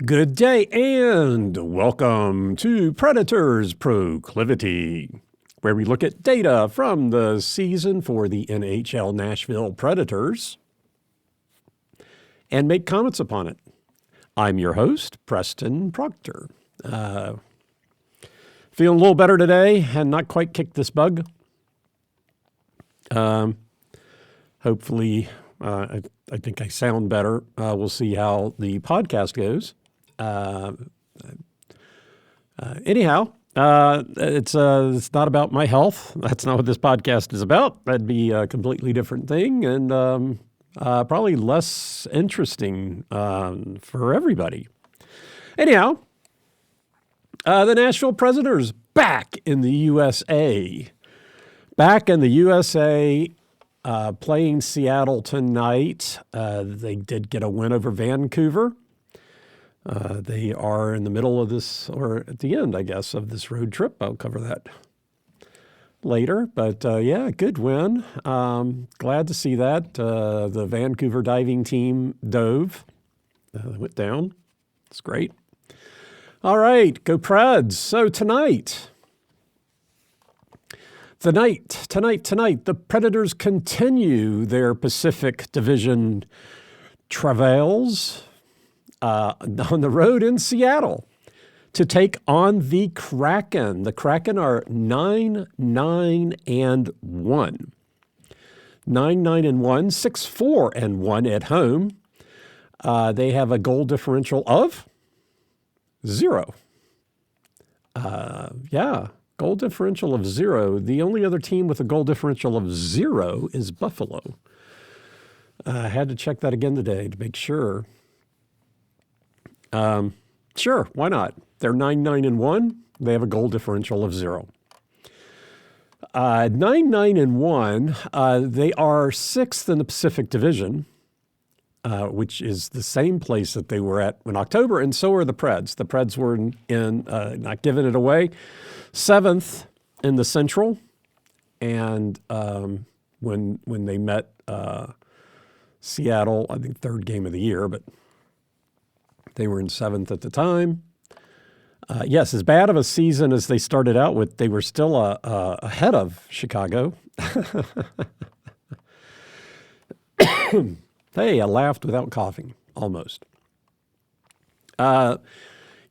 Good day and welcome to Predators Proclivity, where we look at data from the season for the NHL Nashville Predators and make comments upon it. I'm your host, Preston Proctor. Feeling a little better today and not quite kicked this bug. Hopefully, I think I sound better. We'll see how the podcast goes. Anyhow, it's not about my health. That's not what this podcast is about. That'd be a completely different thing and probably less interesting for everybody. Anyhow, the Nashville Predators back in the USA. Back in the USA, playing Seattle tonight. They did get a win over Vancouver. They are in the middle of this, or at the end, I guess, of this road trip. I'll cover that later. But yeah, good win. Glad to see that. The Vancouver diving team dove. Went down. It's great. All right, go Preds. So tonight, the Predators continue their Pacific Division travails on the road in Seattle to take on the Kraken. The Kraken are 9-9-1. 9-9-1, 6-4-1 at home. They have a goal differential of 0. Goal differential of 0. The only other team with a goal differential of 0 is Buffalo. I had to check that again today to make sure. Sure, why not? They're 9-9-1. They have a goal differential of 0. 9-9-1. They are 6th in the Pacific Division, which is the same place that they were at in October, and so are the Preds. The Preds were in not giving it away, 7th in the Central, and when they met Seattle, I think 3rd game of the year, but they were in 7th at the time. Yes, as bad of a season as they started out with, they were still ahead of Chicago. Hey, I laughed without coughing, almost.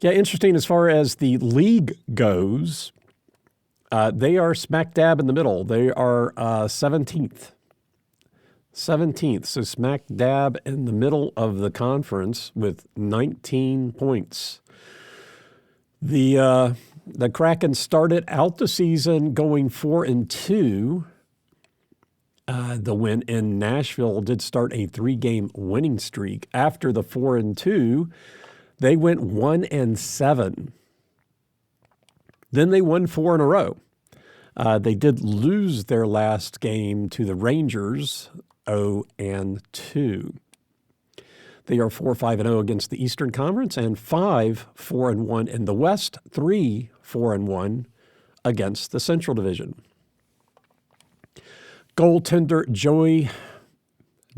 Interesting as far as the league goes, they are smack dab in the middle. They are 17th. 17th, so smack dab in the middle of the conference with 19 points. The Kraken started out the season going 4-2. The win in Nashville did start a 3-game winning streak. After the 4-2, they went 1-7. Then they won 4 in a row. They did lose their last game to the Rangers, 0-2. They are 4-5-0 against the Eastern Conference and 5-4-1 in the West, 3-4-1 against the Central Division. Goaltender Joey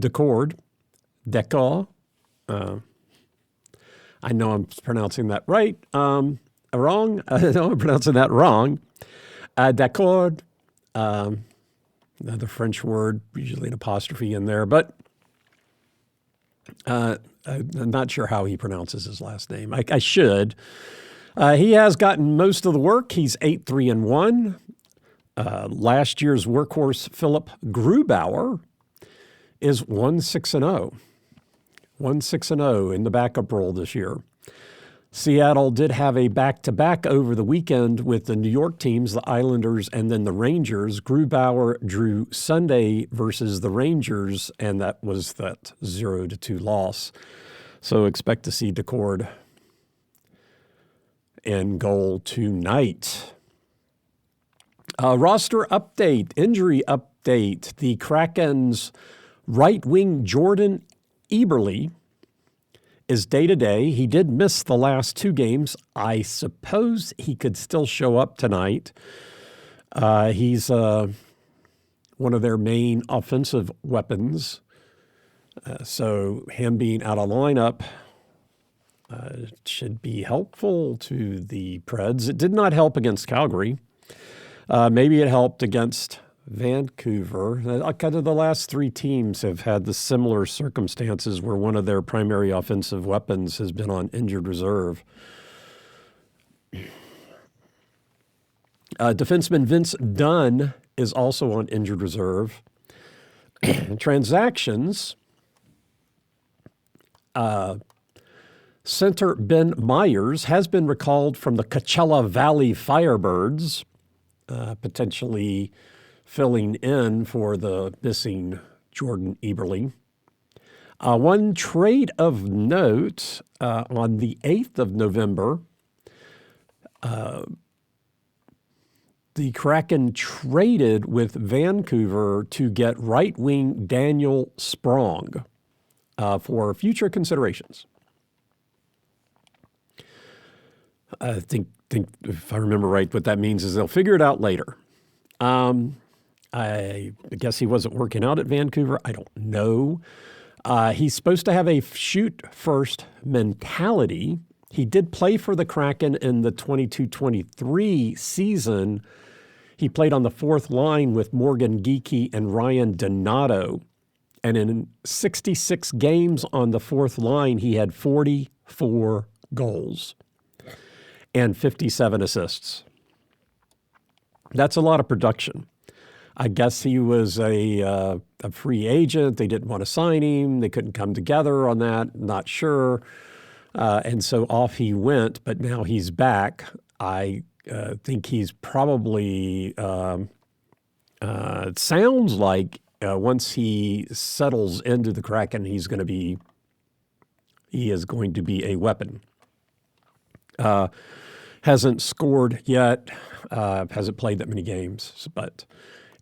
Decor. I know I'm pronouncing that right. Wrong. I know I'm pronouncing that wrong. Decor. Another French word, usually an apostrophe in there, but I'm not sure how he pronounces his last name. I should. He has gotten most of the work. He's 8-3-1. Last year's workhorse, Philip Grubauer, is 1-6-0. 1-6-0 in the backup role this year. Seattle did have a back-to-back over the weekend with the New York teams, the Islanders, and then the Rangers. Grubauer drew Sunday versus the Rangers, and that was that 0-2 loss. So expect to see Decord in goal tonight. Roster update, injury update. The Kraken's right wing Jordan Eberle is day-to-day. He did miss the last 2 games. I suppose he could still show up tonight. He's one of their main offensive weapons. So him being out of lineup It should be helpful to the Preds. It did not help against Calgary. Maybe it helped against Vancouver. Kind of the last three teams have had the similar circumstances where one of their primary offensive weapons has been on injured reserve. Defenseman Vince Dunn is also on injured reserve. Transactions. Center Ben Myers has been recalled from the Coachella Valley Firebirds, potentially filling in for the missing Jordan Eberle. One trade of note, on the 8th of November, the Kraken traded with Vancouver to get right wing Daniel Sprong for future considerations. I think if I remember right, what that means is they'll figure it out later. I guess he wasn't working out at Vancouver. I don't know. He's supposed to have a shoot-first mentality. He did play for the Kraken in the 22-23 season. He played on the fourth line with Morgan Geekie and Ryan Donato. And in 66 games on the fourth line, he had 44 goals and 57 assists. That's a lot of production. I guess he was a free agent. They didn't want to sign him. They couldn't come together on that. Not sure. And so off he went, but now he's back. I think he's probably, it sounds like once he settles into the Kraken, he is going to be a weapon. Hasn't scored yet, hasn't played that many games, but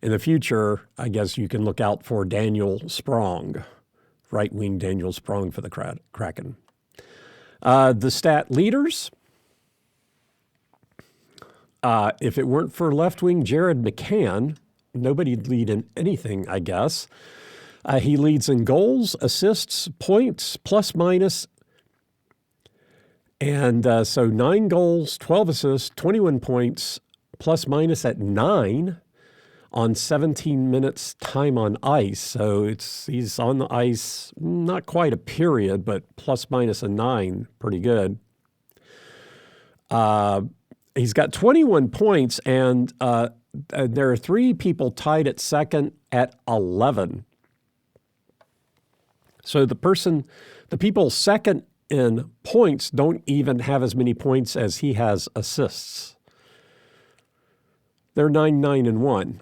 in the future, I guess you can look out for Daniel Sprong, right wing Daniel Sprong for the Kraken. The stat leaders, if it weren't for left wing Jared McCann, nobody'd lead in anything, I guess. He leads in goals, assists, points, plus minus. And so 9 goals, 12 assists, 21 points, plus minus at 9 on 17 minutes time on ice. So he's on the ice, not quite a period, but plus minus a 9, pretty good. He's got 21 points, and there are 3 people tied at second at 11. So the people second in points don't even have as many points as he has assists. They're 9-9-1.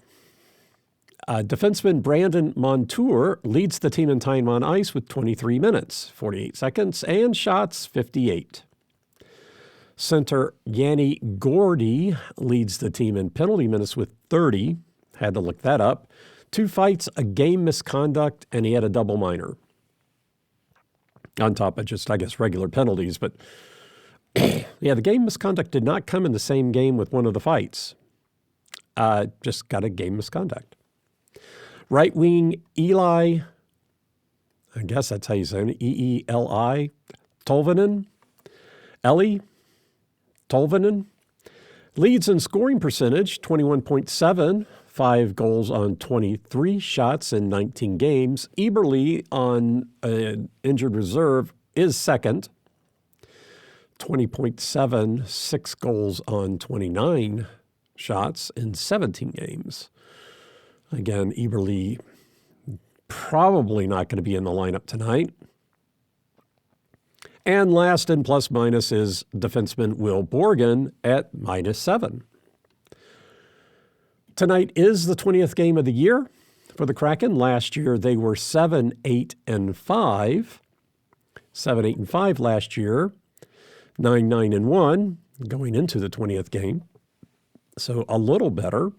Defenseman Brandon Montour leads the team in time on ice with 23 minutes, 48 seconds, and shots 58. Center Yanni Gordy leads the team in penalty minutes with 30. Had to look that up. 2 fights, a game misconduct, and he had a double minor. On top of just, I guess, regular penalties. But yeah, the game misconduct did not come in the same game with one of the fights. Just got a game misconduct. Right wing Eli, I guess that's how you say it, E-E-L-I, Tolvanen, Eli Tolvanen, leads in scoring percentage, 21.7, 5 goals on 23 shots in 19 games. Eberle on injured reserve is second, 20.7, 6 goals on 29 shots in 17 games. Again, Eberle probably not going to be in the lineup tonight. And last in plus minus is defenseman Will Borgen at -7. Tonight is the 20th game of the year for the Kraken. Last year they were 7-8-5. 7-8-5 last year. 9-9-1 going into the 20th game. So a little better.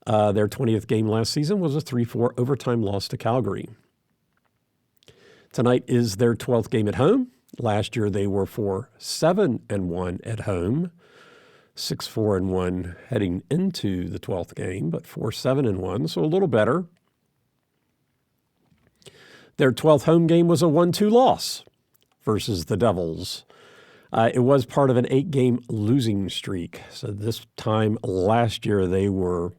Their 20th game last season was a 3-4 overtime loss to Calgary. Tonight is their 12th game at home. Last year they were 4-7-1 at home. 6-4-1 heading into the 12th game, but 4-7-1, so a little better. Their 12th home game was a 1-2 loss versus the Devils. It was part of an 8-game losing streak. So this time last year, they were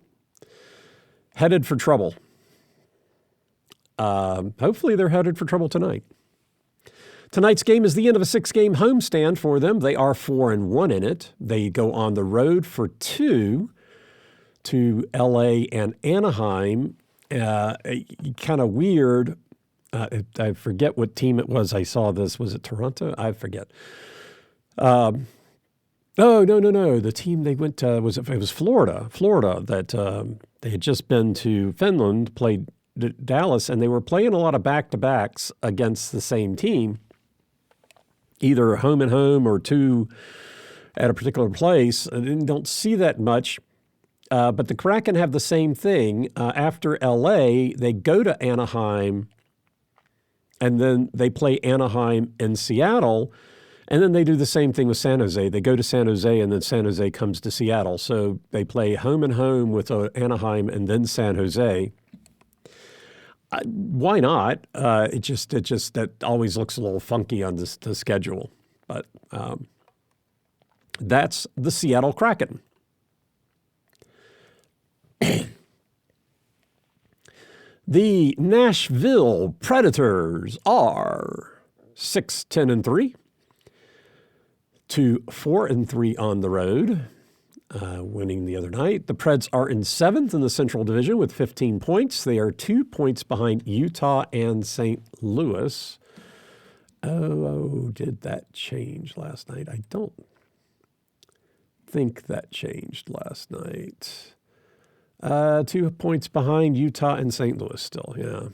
headed for trouble. Hopefully they're headed for trouble tonight. Tonight's game is the end of a 6-game homestand for them. They are 4-1 in it. They go on the road for 2 to LA and Anaheim. Kind of weird. I forget what team it was. I saw this. Was it Toronto? I forget. No. The team they went to it was Florida. Florida that they had just been to Finland, played Dallas, and they were playing a lot of back-to-backs against the same team, either home and home or 2 at a particular place. I don't see that much. But the Kraken have the same thing. After LA, they go to Anaheim, and then they play Anaheim in Seattle, and then they do the same thing with San Jose. They go to San Jose, and then San Jose comes to Seattle. So they play home and home with Anaheim and then San Jose. Why not? It just that always looks a little funky on the schedule. But that's the Seattle Kraken. The Nashville Predators are 6-10-3 to 4-3 on the road, winning the other night. The Preds are in 7th in the Central Division with 15 points. They are 2 points behind Utah and St. Louis. Oh, did that change last night? I don't think that changed last night. 2 points behind Utah and St. Louis still, yeah.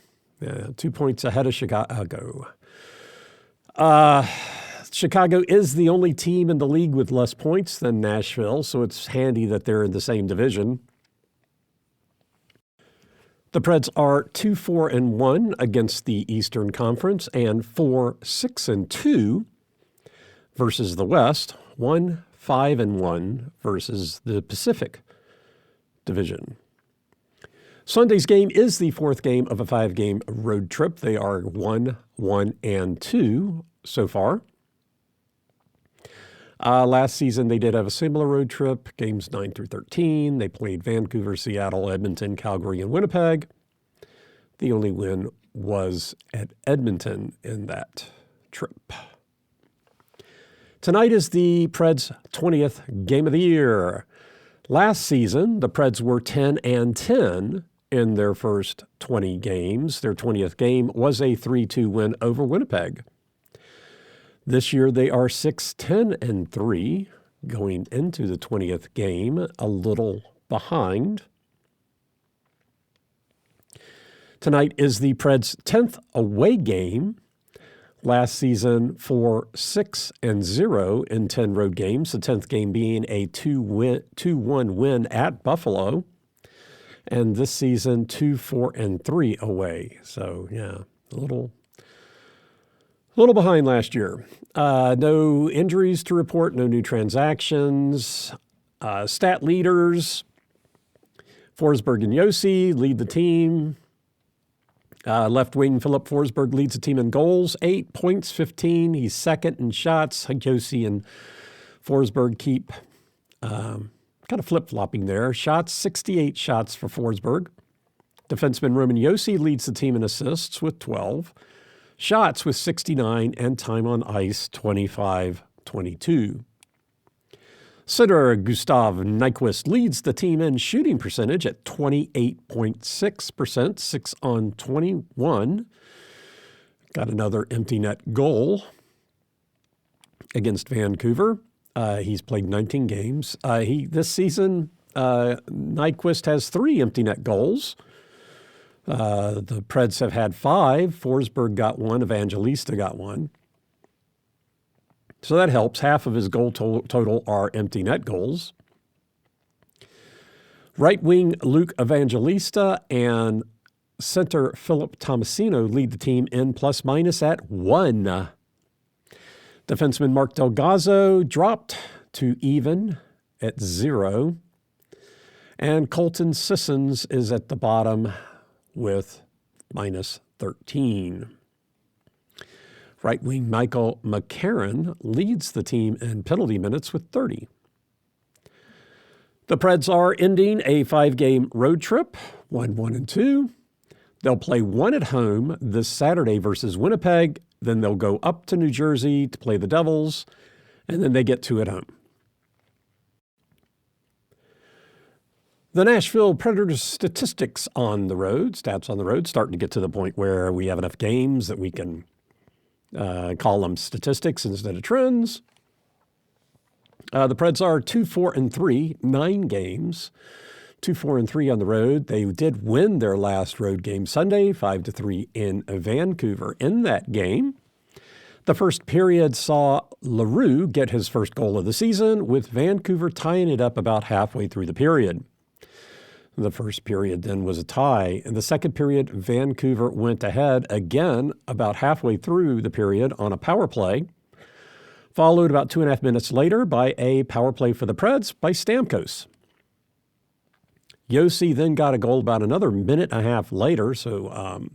2 points ahead of Chicago. Chicago is the only team in the league with less points than Nashville, so it's handy that they're in the same division. The Preds are 2-4-1 against the Eastern Conference and 4-6-2 versus the West, 1-5-1 versus the Pacific Division. Sunday's game is the 4th game of a 5-game road trip. They are 1-1-2 so far. Last season, they did have a similar road trip, games 9 through 13. They played Vancouver, Seattle, Edmonton, Calgary, and Winnipeg. The only win was at Edmonton in that trip. Tonight is the Preds' 20th game of the year. Last season, the Preds were 10-10 in their first 20 games. Their 20th game was a 3-2 win over Winnipeg. This year, they are 6-10-3 going into the 20th game, a little behind. Tonight is the Preds' 10th away game. Last season, 4-6-0 in 10 road games, the 10th game being a 2-1 win at Buffalo. And this season, 2-4-3 away. So, yeah, a little behind last year. No injuries to report, no new transactions. Stat leaders, Forsberg and Josi lead the team. Left wing Philip Forsberg leads the team in goals, 8 points, 15. He's second in shots. Josi and Forsberg keep kind of flip-flopping there. Shots, 68 shots for Forsberg. Defenseman Roman Josi leads the team in assists with 12. Shots with 69 and time on ice, 25-22. Center Gustav Nyquist leads the team in shooting percentage at 28.6%, 6 on 21. Got another empty net goal against Vancouver. He's played 19 games. This season, Nyquist has 3 empty net goals. The Preds have had 5. Forsberg got 1. Evangelista got 1. So that helps. Half of his goal total are empty net goals. Right wing Luke Evangelista and center Philip Tomasino lead the team in plus-minus at 1. Defenseman Mark Delgazzo dropped to even at 0. And Colton Sissons is at the bottom with minus 13. Right wing Michael McCarron leads the team in penalty minutes with 30. The Preds are ending a 5-game road trip, 1-1-2. They'll play one at home this Saturday versus Winnipeg. Then they'll go up to New Jersey to play the Devils, and then they get 2 at home. The Nashville Predators statistics on the road, stats on the road, starting to get to the point where we have enough games that we can call them statistics instead of trends. The Preds are 2-4-3, 9 games, 2-4-3 on the road. They did win their last road game Sunday, 5-3 in Vancouver. In that game, the first period saw Leroux get his first goal of the season, with Vancouver tying it up about halfway through the period. The first period then was a tie. In the second period, Vancouver went ahead again about halfway through the period on a power play, followed about 2.5 minutes later by a power play for the Preds by Stamkos. Yossi then got a goal about another minute and a half later, so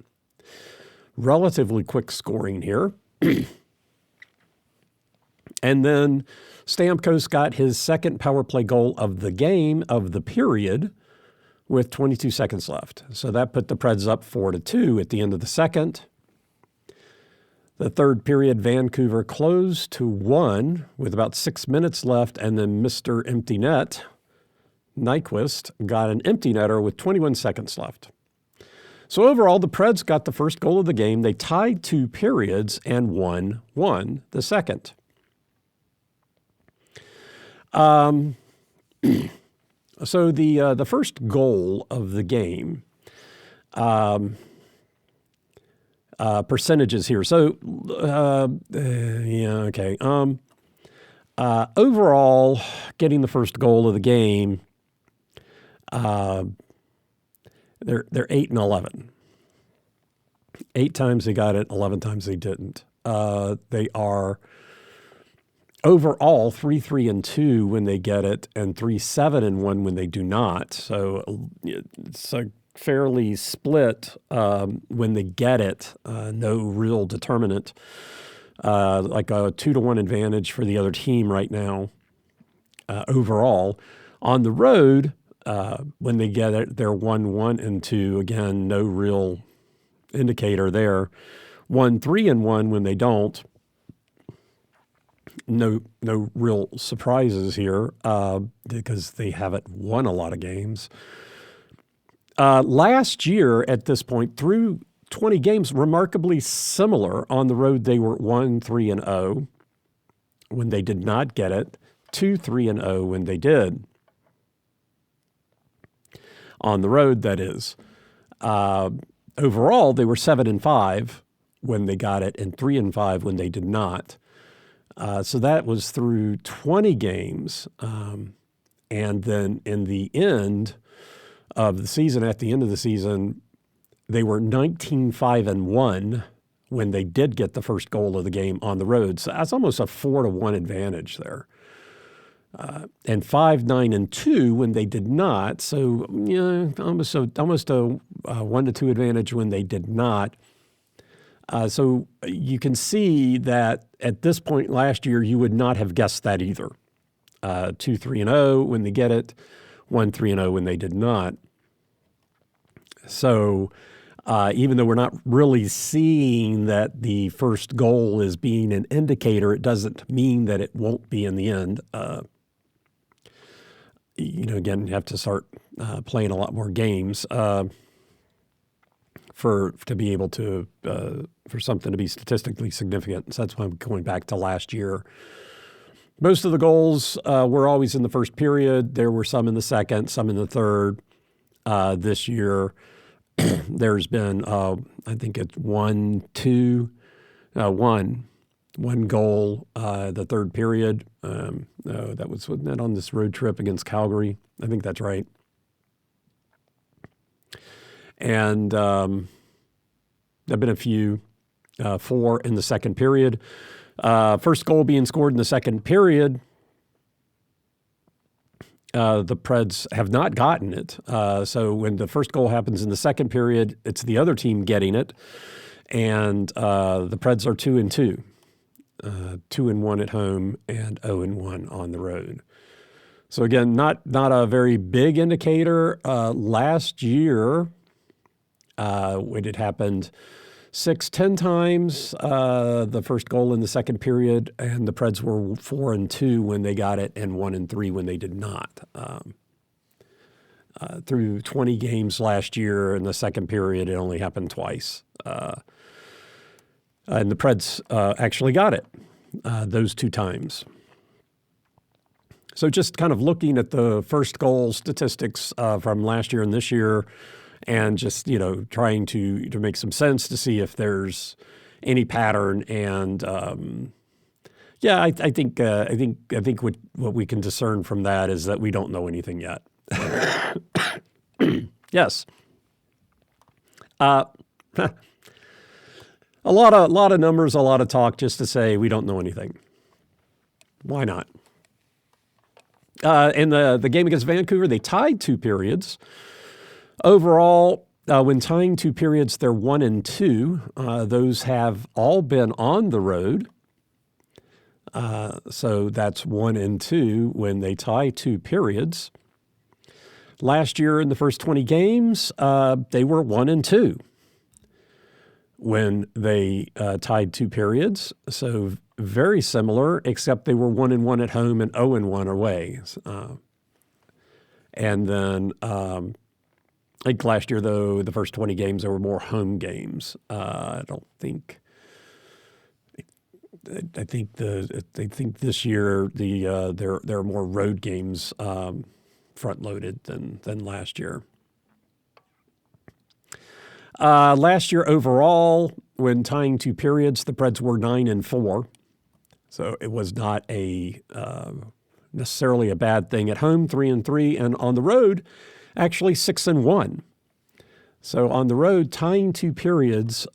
relatively quick scoring here. And then Stamkos got his second power play goal of the game, of the period, with 22 seconds left. So that put the Preds up 4-2 at the end of the second. The third period, Vancouver closed to 1 with about 6 minutes left, and then Mr. Empty Net, Nyquist, got an empty netter with 21 seconds left. So overall, the Preds got the first goal of the game. They tied 2 periods and won the second. So the first goal of the game, percentages here. So, okay. Overall, getting the first goal of the game, they're 8-11. 8 times they got it, 11 times they didn't. They are overall 3-3-2 when they get it, and 3-7-1 when they do not. So it's a fairly split when they get it. No real determinant. Like a 2-1 advantage for the other team right now. Overall, on the road, when they get it, they're 1-1-2. Again, no real indicator there. 1-3-1 when they don't. No real surprises here because they haven't won a lot of games. Last year at this point, through 20 games, remarkably similar. On the road, they were 1-3-0 when they did not get it, 2-3-0 when they did. On the road, that is. Overall, they were 7-5 when they got it and 3-5 when they did not. So that was through 20 games. And then in the end of the season, at the end of the season, they were 19-5-1 when they did get the first goal of the game on the road. So that's almost a 4-1 advantage there. And 5-9-2 when they did not. So, almost a 1-2 advantage when they did not. So you can see that at this point last year, you would not have guessed that either. 2-3-0 when they get it, 1-3-0 when they did not. So even though we're not really seeing that the first goal is being an indicator, it doesn't mean that it won't be in the end. Again, you have to start playing a lot more games to be able to for something to be statistically significant. So that's why I'm going back to last year. Most of the goals were always in the first period. There were some in the second, some in the third. This year, there's been I think it's one goal the third period. That was on this road trip against Calgary. I think that's right. And there have been a few, 4 in the second period. First goal being scored in the second period, the Preds have not gotten it. So when the first goal happens in the second period, it's the other team getting it. And the Preds are 2-2, 2-1 at home and 0-1 on the road. So again, not a very big indicator. Last year, when it happened 6-10 times, the first goal in the second period, and the Preds were 4-2 when they got it and 1-3 when they did not. Through 20 games last year in the second period, it only happened twice. And the Preds actually got it those 2 times. So just kind of looking at the first goal statistics from last year and this year, and just, trying to make some sense to see if there's any pattern. And I think what we can discern from that is that we don't know anything yet. Yes. A lot of numbers, a lot of talk just to say we don't know anything. Why not? In the game against Vancouver, they tied 2 periods. Overall, when tying 2 periods, they're 1-2. Those have all been on the road. So that's 1-2 when they tie 2 periods. Last year in the first 20 games, they were 1-2 when they tied 2 periods. So very similar, except they were 1-1 at home and 0-1 away. And then I think last year, though, the first 20 games, there were more home games. I think this year there are more road games front loaded than last year. Last year overall, when tying 2 periods, the Preds were 9-4. So it was not necessarily a bad thing. At home, 3-3, and on the road, actually 6-1. So on the road, tying 2 periods,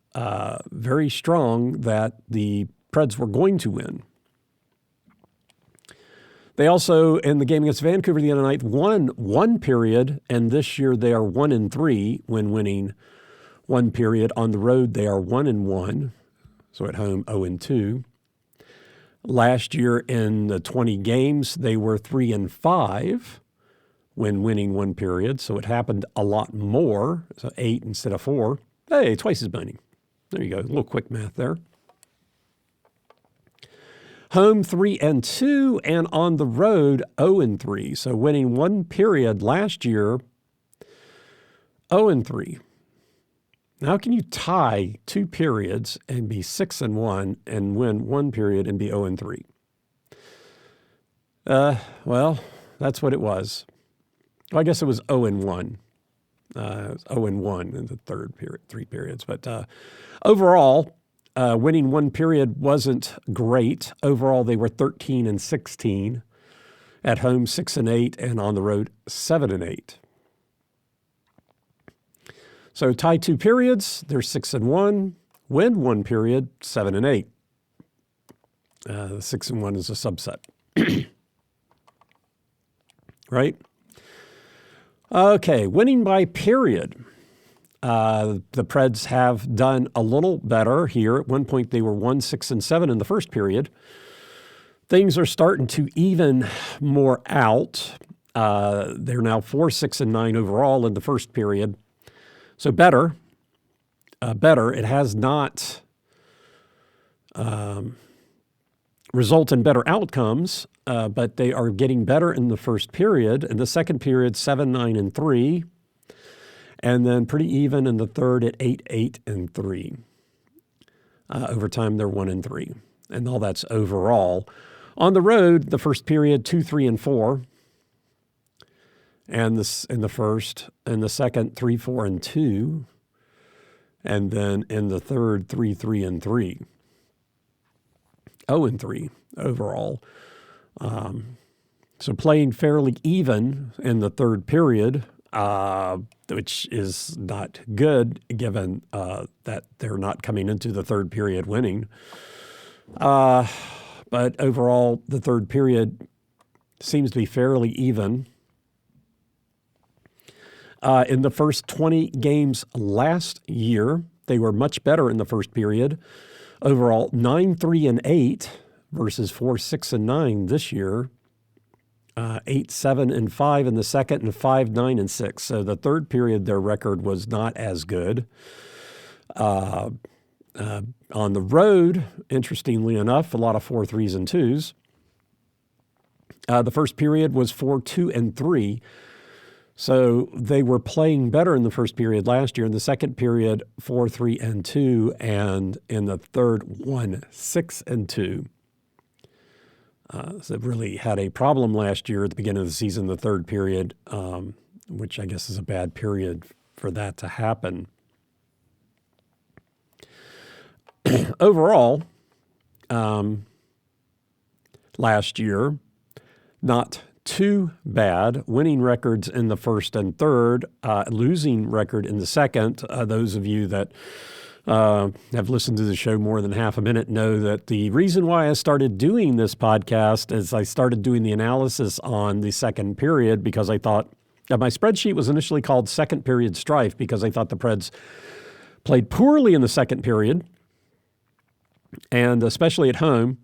very strong that the Preds were going to win. They also, in the game against Vancouver the other night, won 1 period, and this year they are 1-3 when winning 1 period. On the road, they are 1-1, so at home 0-2. Last year in the 20 games, they were 3-5 when winning 1 period, so it happened a lot more, so 8 instead of 4. Hey, twice as many. There you go, a little quick math there. Home 3-2, and on the road 0-3. So winning 1 period last year, 0-3. How can you tie 2 periods and be 6-1 and win 1 period and be 0-3? Well, that's what it was. Well, I guess it was 0-1. It was 0-1 in the third period, 3 periods. But overall, winning 1 period wasn't great. Overall, they were 13-16. At home, 6-8, and on the road, 7-8. So tie 2 periods, they're 6-1. Win 1 period, 7-8. The 6-1 is a subset. Right? Okay, winning by period. The Preds have done a little better here. At one point, they were 1-6-7 in the first period. Things are starting to even more out. They're now 4-6-9 overall in the first period. So better. It has not result in better outcomes, but they are getting better in the first period. In the second period, 7-9-3. And then pretty even in the third at 8-8-3. Over time, they're 1-3. And all that's overall. On the road, the first period, 2-3-4. And this in the first. In the second, 3-4-2. And then in the third, 3-3-3. 0-3 overall. So playing fairly even in the third period, which is not good given that they're not coming into the third period winning. But overall, the third period seems to be fairly even. In the first 20 games last year, They were much better in the first period. Overall, 9-3-8 versus 4-6-9 this year. 8-7-5 in the second, and 5-9-6. So the third period, their record was not as good. On the road, interestingly enough, a lot of 4-3s and 2s. The first period was 4-2-3. So they were playing better in the first period last year. In the second period, 4-3-2, and in the third, 1-6-2. So they really had a problem last year at the beginning of the season, the third period, which I guess is a bad period for that to happen. Overall, last year, not too bad. Winning records in the first and third, losing record in the second. Those of you that have listened to the show more than half a minute know that the reason why I started doing this podcast is I started doing the analysis on the second period because I thought my spreadsheet was initially called Second Period Strife because I thought the Preds played poorly in the second period, and especially at home.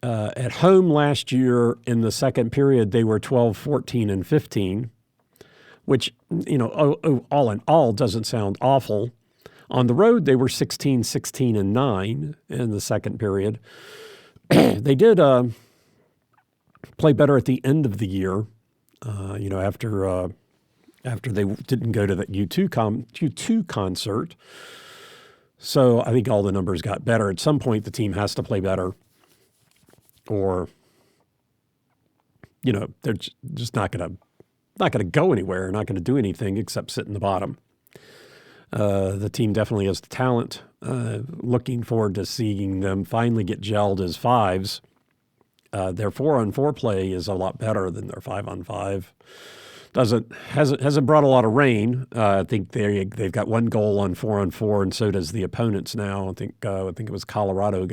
At home last year in the second period, they were 12-14-15, which, all in all doesn't sound awful. On the road, they were 16-16-9 in the second period. They did play better at the end of the year, after they didn't go to that U2 concert. So I think all the numbers got better. At some point, the team has to play better, or they're just not going to go anywhere, not going to do anything except sit in the bottom. The team definitely has the talent. Looking forward to seeing them finally get gelled as fives. Their 4-on-4 play is a lot better than their 5-on-5. Hasn't brought a lot of rain. I think they've got one goal on 4-on-4, and so does the opponents now. I think it was Colorado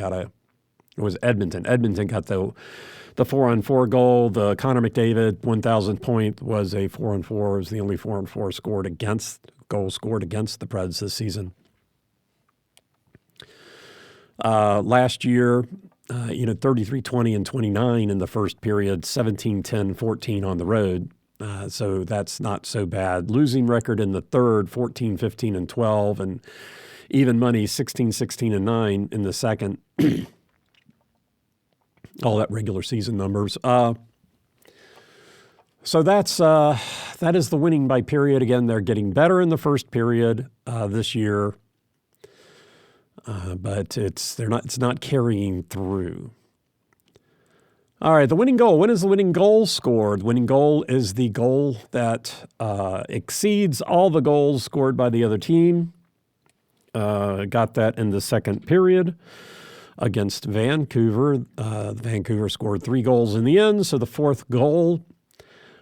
it was Edmonton. Edmonton got the 4-on-4 goal. The Connor McDavid 1,000th point was a 4-on-4. It was the only 4-on-4 goal scored against the Preds this season. Last year, 33-20 and 29 in the first period, 17-10, 14 on the road. So that's not so bad. Losing record in the third, 14-15 and 12, and even money 16-16 and 9 in the second. All that regular season numbers. So that is the winning by period. Again, they're getting better in the first period this year, but it's not carrying through. All right, the winning goal. When is the winning goal scored? The winning goal is the goal that exceeds all the goals scored by the other team. Got that in the second period against Vancouver. Vancouver scored 3 goals in the end, so the fourth goal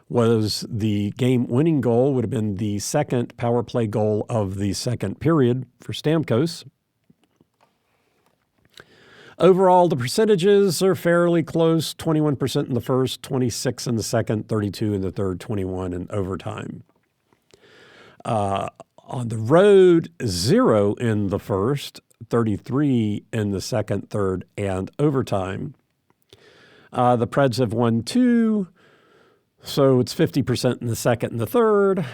was the game-winning goal, would have been the second power play goal of the second period for Stamkos. Overall, the percentages are fairly close, 21% in the first, 26 in the second, 32 in the third, 21 in overtime. On the road, 0 in the first, 33 in the second, third, and overtime. The Preds have won 2, so it's 50% in the second and the third.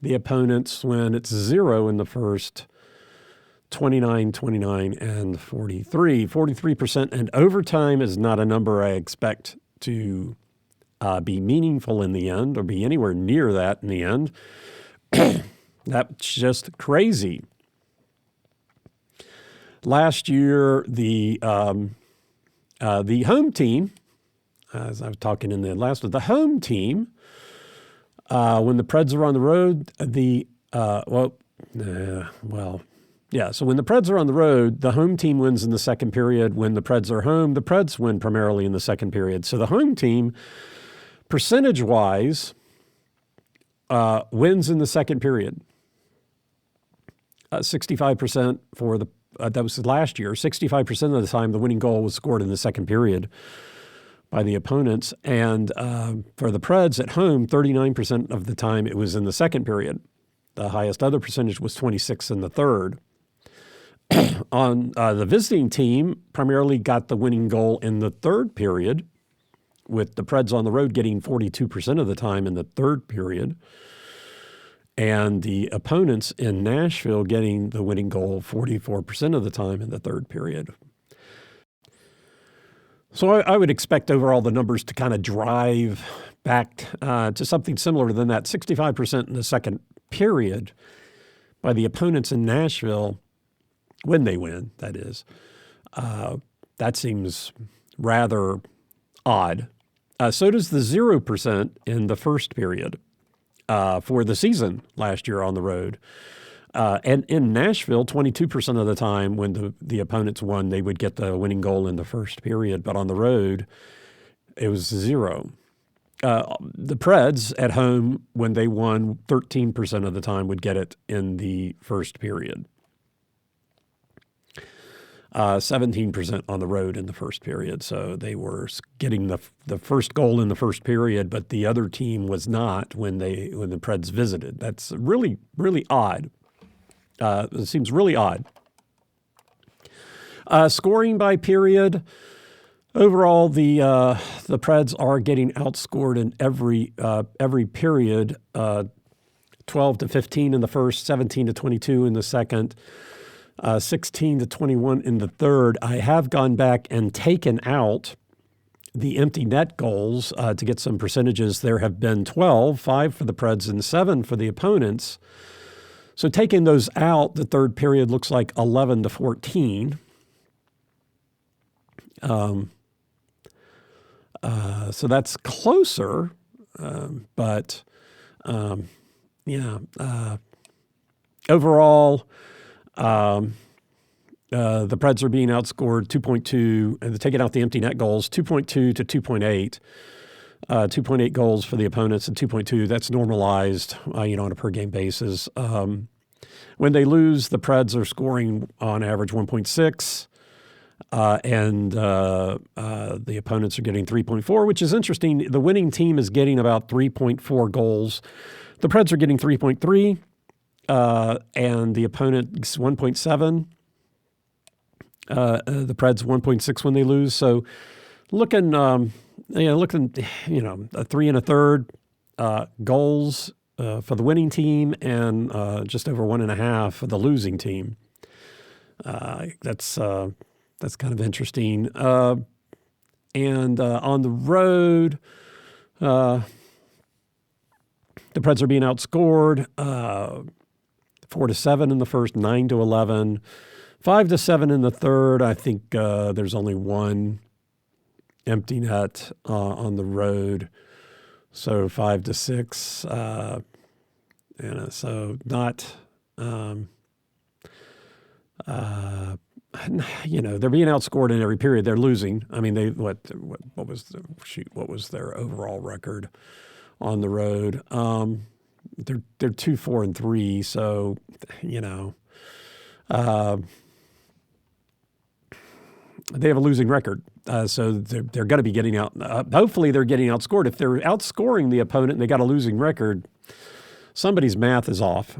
The opponents win, it's 0 in the first, 29, 29, and 43. 43% in overtime is not a number I expect to be meaningful in the end or be anywhere near that in the end. That's just crazy. Last year, the home team, as I was talking in the last one, the home team, when the Preds are on the road, so when the Preds are on the road, the home team wins in the second period. When the Preds are home, the Preds win primarily in the second period. So the home team, percentage-wise, wins in the second period. 65% for the that was last year. 65% of the time, the winning goal was scored in the second period by the opponents. And for the Preds at home, 39% of the time it was in the second period. The highest other percentage was 26 in the third. On the visiting team, primarily got the winning goal in the third period, with the Preds on the road getting 42% of the time in the third period, and the opponents in Nashville getting the winning goal 44% of the time in the third period. So I would expect overall the numbers to kind of drive back to something similar than that 65% in the second period by the opponents in Nashville, when they win, that is. That seems rather odd. So does the 0% in the first period for the season last year on the road. And in Nashville, 22% of the time when the opponents won, they would get the winning goal in the first period. But on the road, it was 0. The Preds at home, when they won, 13% of the time would get it in the first period. 17% on the road in the first period. So they were getting the first goal in the first period, but the other team was not when the Preds visited. That's really, really odd. It seems really odd. Scoring by period. Overall, the Preds are getting outscored in every period. 12-15 in the first, 17-22 in the second, 16-21 in the third. I have gone back and taken out the empty net goals to get some percentages. There have been 12, 5 for the Preds and 7 for the opponents. So taking those out, the third period looks like 11-14. So that's closer, but overall, the Preds are being outscored 2.2, and taking out the empty net goals, 2.2 to 2.8. 2.8 goals for the opponents and 2.2. That's normalized, on a per game basis. When they lose, the Preds are scoring on average 1.6, and the opponents are getting 3.4, which is interesting. The winning team is getting about 3.4 goals. The Preds are getting 3.3. And the opponent's 1.7. The Preds 1.6 when they lose. So looking, a 3 1/3 goals for the winning team, and just over 1.5 for the losing team. That's kind of interesting. And on the road, the Preds are being outscored 4-7 in the first, 9-11, 5-7 in the third. I think there's only one empty net on the road, so 5-6. So not, they're being outscored in every period. They're losing. I mean, what was their overall record on the road? They're 2-4-3, so they have a losing record. So they're going to be getting out. Hopefully, they're getting outscored. If they're outscoring the opponent and they got a losing record, somebody's math is off.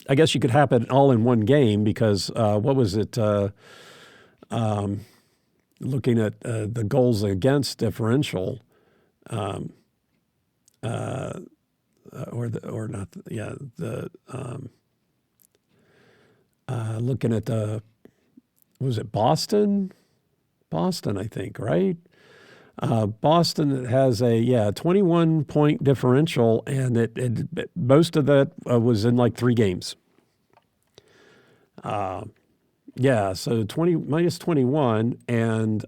I guess you could happen all in one game because what was it? Looking at the goals against differential. Looking at was it Boston? Boston, I think, right? Boston has a 21-point differential, and it most of that was in like 3 games. So 20 minus 21, and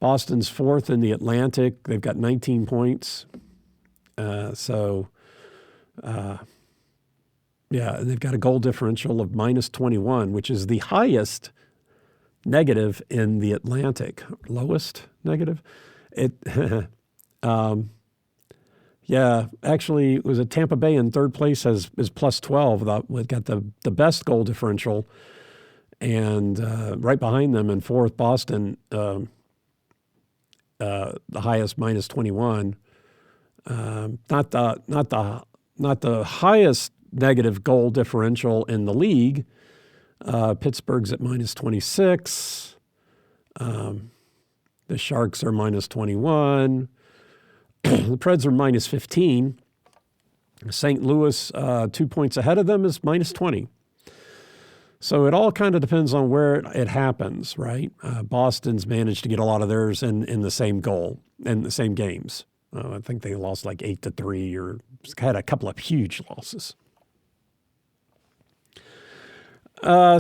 Boston's 4th in the Atlantic. They've got 19 points. They've got a goal differential of minus 21, which is the highest negative in the Atlantic. Lowest negative? Actually, it was Tampa Bay in third place is plus 12. We've got the best goal differential. And right behind them in 4th, Boston, the highest minus 21. Not the not the highest negative goal differential in the league. Pittsburgh's at minus 26. The Sharks are minus 21. The Preds are minus 15. St. Louis, 2 points ahead of them, is minus 20. So it all kind of depends on where it happens, right? Boston's managed to get a lot of theirs in the same goal, in the same games. I think they lost like 8-3 or had a couple of huge losses.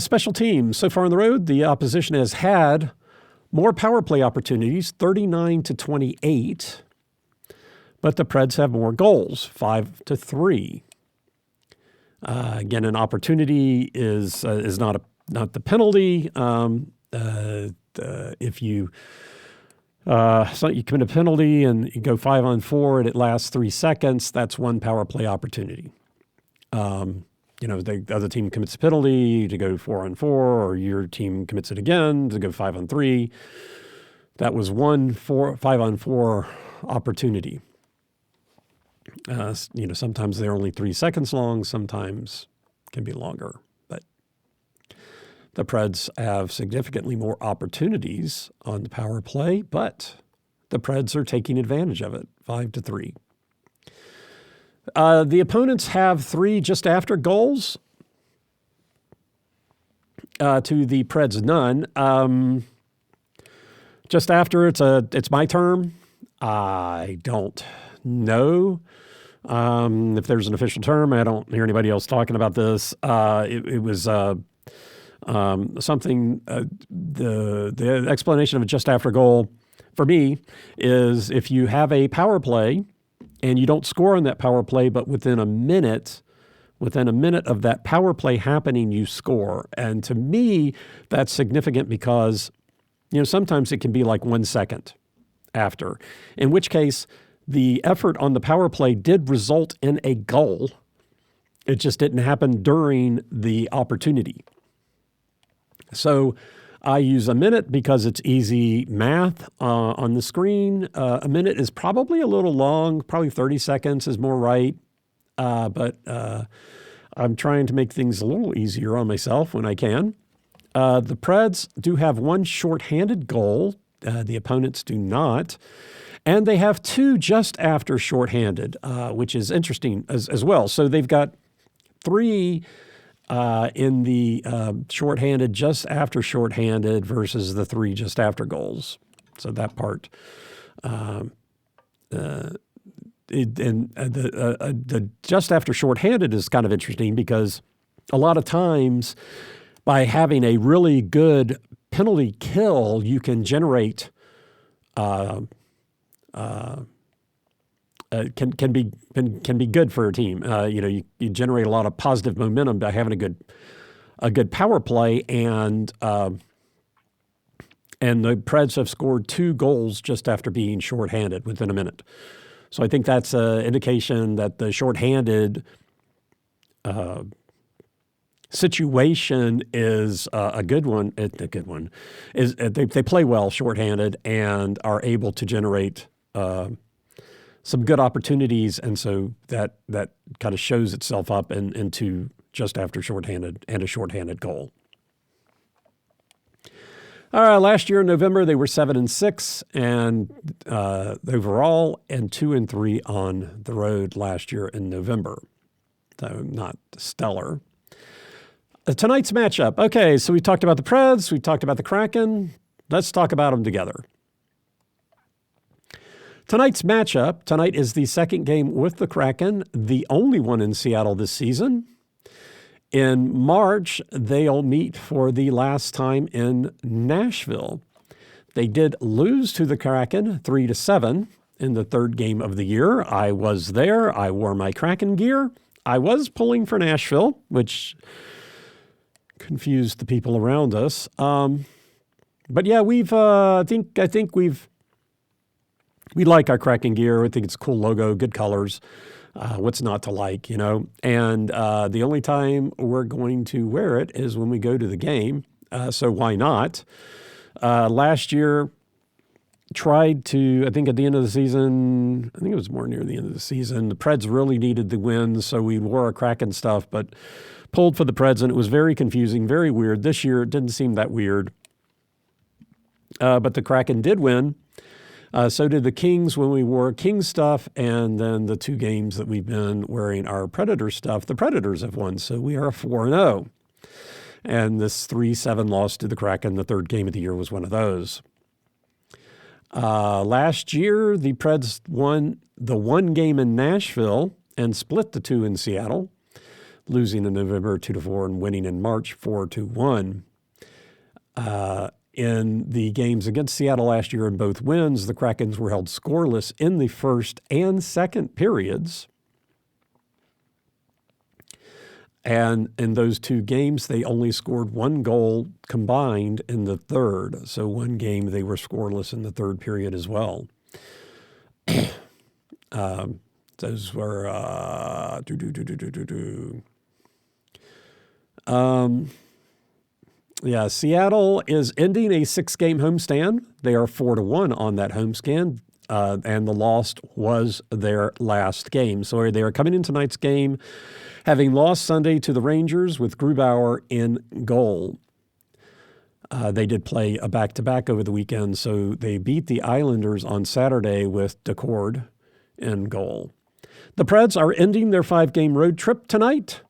Special teams. So far on the road, the opposition has had more power play opportunities, 39-28. But the Preds have more goals, 5-3. Again, an opportunity is not the penalty. If you you commit a penalty and you go 5-on-4 and it lasts 3 seconds, that's one power play opportunity. The other team commits a penalty to go 4-on-4, or your team commits it again to go 5-on-3. That was one 5-on-4 opportunity. Sometimes they're only 3 seconds long, sometimes can be longer. But the Preds have significantly more opportunities on the power play, but the Preds are taking advantage of it, 5-3. The opponents have 3 just after goals. To the Preds, none. Just after, it's my term. I don't know if there's an official term. I don't hear anybody else talking about this. It was something. The explanation of a just after goal for me is if you have a power play and you don't score on that power play, but within a minute of that power play happening, you score. And to me, that's significant because, sometimes it can be like 1 second after, in which case the effort on the power play did result in a goal. It just didn't happen during the opportunity. So I use a minute because it's easy math on the screen. A minute is probably a little long. Probably 30 seconds is more right. But I'm trying to make things a little easier on myself when I can. The Preds do have one shorthanded goal. The opponents do not. And they have 2 just after shorthanded, which is interesting as well. So they've got 3 in the shorthanded, just after shorthanded versus the 3 just after goals. So that part. The just after shorthanded is kind of interesting because a lot of times by having a really good penalty kill, you can generate can be good for a team. You generate a lot of positive momentum by having a good power play, and the Preds have scored 2 goals just after being shorthanded within a minute. So I think that's an indication that the shorthanded situation is a good one. Is they play well shorthanded and are able to generate some good opportunities, and so that kind of shows itself up into just after shorthanded and a shorthanded goal. Last year in November they were 7-6 and overall, and 2-3 on the road last year in November. So not stellar. Tonight's matchup. Okay, so we talked about the Preds, we talked about the Kraken. Let's talk about them together. Tonight's matchup. Tonight is the second game with the Kraken, the only one in Seattle this season. In March, they'll meet for the last time in Nashville. They did lose to the Kraken 3-7 in the third game of the year. I was there. I wore my Kraken gear. I was pulling for Nashville, which confused the people around us. But yeah, I think we like our Kraken gear. I think it's a cool logo, good colors. What's not to like, And the only time we're going to wear it is when we go to the game. So why not? Last year, tried to, I think at the end of the season, I think it was more near the end of the season, the Preds really needed the win, so we wore our Kraken stuff, but pulled for the Preds, and it was very confusing, very weird. This year, it didn't seem that weird. But the Kraken did win. So did the Kings when we wore Kings stuff, and then the 2 games that we've been wearing our Predator stuff, the Predators have won, so we are 4-0. And this 3-7 loss to the Kraken, the 3rd game of the year, was one of those. Last year, the Preds won the 1 game in Nashville and split the 2 in Seattle, losing in November 2-4 and winning in March 4-1. In the games against Seattle last year in both wins, the Krakens were held scoreless in the first and second periods. And in those 2 games, they only scored 1 goal combined in the third. So 1 game, they were scoreless in the third period as well. Those were Seattle is ending a 6-game homestand. They are 4-1 on that homestand, and the loss was their last game. So they are coming in tonight's game, having lost Sunday to the Rangers with Grubauer in goal. They did play a back-to-back over the weekend, so they beat the Islanders on Saturday with Decord in goal. The Preds are ending their 5-game road trip tonight.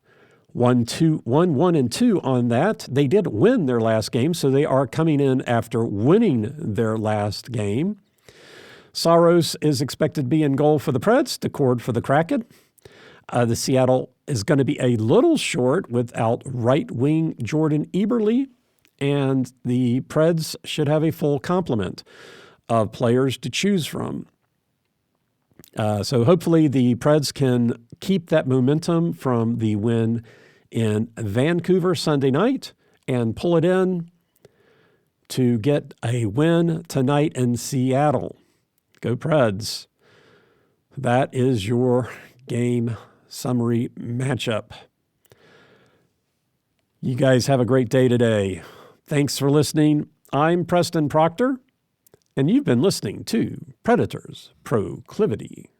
1-2 on that. They did win their last game, so they are coming in after winning their last game. Saros is expected to be in goal for the Preds, Decord for the Kraken. The Seattle is going to be a little short without right wing Jordan Eberle, and the Preds should have a full complement of players to choose from. So hopefully the Preds can keep that momentum from the win in Vancouver Sunday night and pull it in to get a win tonight in Seattle. Go Preds. That is your game summary matchup. You guys have a great day today. Thanks for listening. I'm Preston Proctor, and you've been listening to Predators Proclivity.